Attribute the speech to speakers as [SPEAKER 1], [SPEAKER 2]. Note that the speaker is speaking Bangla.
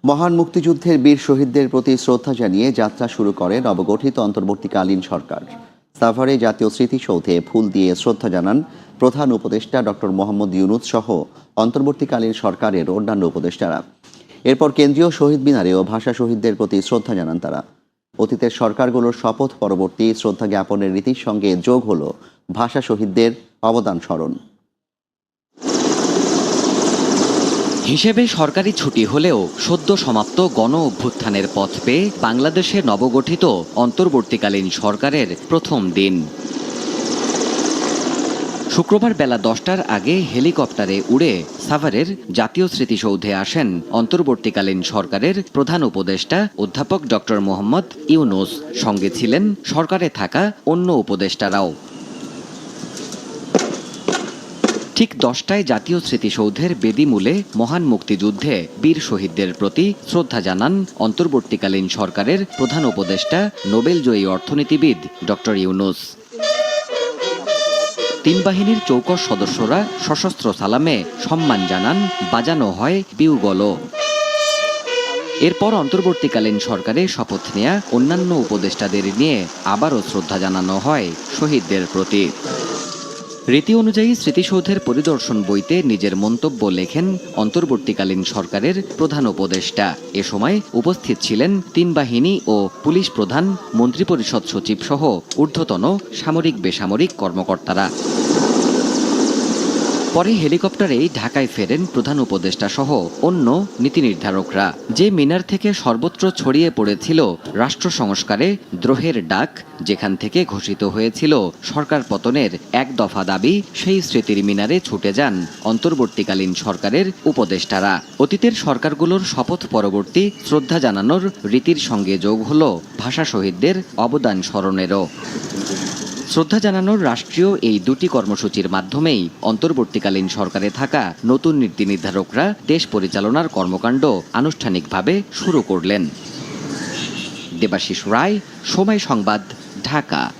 [SPEAKER 1] মহান মুক্তিযুদ্ধের বীর শহীদদের প্রতি শ্রদ্ধা জানিয়ে যাত্রা শুরু করে নবগঠিত অন্তর্বর্তীকালীন সরকার। সাভারে জাতীয় স্মৃতিসৌধে ফুল দিয়ে শ্রদ্ধা জানান প্রধান উপদেষ্টা ডক্টর মোহাম্মদ ইউনূস সহ অন্তর্বর্তীকালীন সরকারের অন্যান্য উপদেষ্টারা। এরপর কেন্দ্রীয় শহীদ মিনারেও ভাষা শহীদদের প্রতি শ্রদ্ধা জানান তারা। অতীতের সরকারগুলোর শপথ পরবর্তী শ্রদ্ধা জ্ঞাপনের রীতির সঙ্গে যোগ হল ভাষা শহীদদের অবদান স্মরণ।
[SPEAKER 2] হিসেবে সরকারি ছুটি হলেও সদ্য সমাপ্ত গণ অভ্যুত্থানের পথ পেয়ে বাংলাদেশে নবগঠিত অন্তর্বর্তীকালীন সরকারের প্রথম দিন। শুক্রবার বেলা 10টার আগে হেলিকপ্টারে উড়ে সাভারের জাতীয় স্মৃতিসৌধে আসেন অন্তর্বর্তীকালীন সরকারের প্রধান উপদেষ্টা অধ্যাপক ডক্টর মোহাম্মদ ইউনূস। সঙ্গে ছিলেন সরকারে থাকা অন্য উপদেষ্টারাও। ঠিক 10টায় জাতীয় স্মৃতিসৌধের বেদিমূলে মহান মুক্তিযুদ্ধে বীর শহীদদের প্রতি শ্রদ্ধা জানান অন্তর্বর্তীকালীন সরকারের প্রধান উপদেষ্টা নোবেলজয়ী অর্থনীতিবিদ ডক্টর ইউনূস। তিন বাহিনীর চৌকস সদস্যরা সশস্ত্র সালামে সম্মান জানান, বাজানো হয় বিউগলও। এরপর অন্তর্বর্তীকালীন সরকারে শপথ নেয়া অন্যান্য উপদেষ্টাদের নিয়ে আবারও শ্রদ্ধা জানানো হয় শহীদদের প্রতি। রীতি অনুযায়ী স্মৃতিসৌধের পরিদর্শন বইতে নিজের মন্তব্য লেখেন অন্তর্বর্তীকালীন সরকারের প্রধান উপদেষ্টা। এ সময় উপস্থিত ছিলেন তিন বাহিনী ও পুলিশ প্রধান, মন্ত্রিপরিষদ সচিব সহ ঊর্ধ্বতন সামরিক বেসামরিক কর্মকর্তারা। পরে হেলিকপ্টারেই ঢাকায় ফেরেন প্রধান উপদেষ্টা সহ অন্য নীতি নির্ধারকরা। যে মিনার থেকে সর্বত্র ছড়িয়ে পড়েছিল রাষ্ট্র সংস্কারে দ্রোহের ডাক, যেখান থেকে ঘোষিত হয়েছিল সরকার পতনের এক দফা দাবি, সেই স্মৃতির মিনারে ছুটে যান অন্তর্বর্তীকালীন সরকারের উপদেষ্টারা। অতীতের সরকারগুলোর শপথ পরবর্তী শ্রদ্ধা জানানোর রীতির সঙ্গে যোগ হল ভাষা শহীদদের অবদান স্মরণেরও। শ্রদ্ধা জানানোর রাষ্ট্রীয় এই দুটি কর্মসূচির মাধ্যমেই অন্তর্বর্তীকালীন সরকারে থাকা নতুন নীতি নির্ধারকরা দেশ পরিচালনার কর্মকাণ্ড আনুষ্ঠানিকভাবে শুরু করলেন। দেবাশিস রায়, সময় সংবাদ, ঢাকা।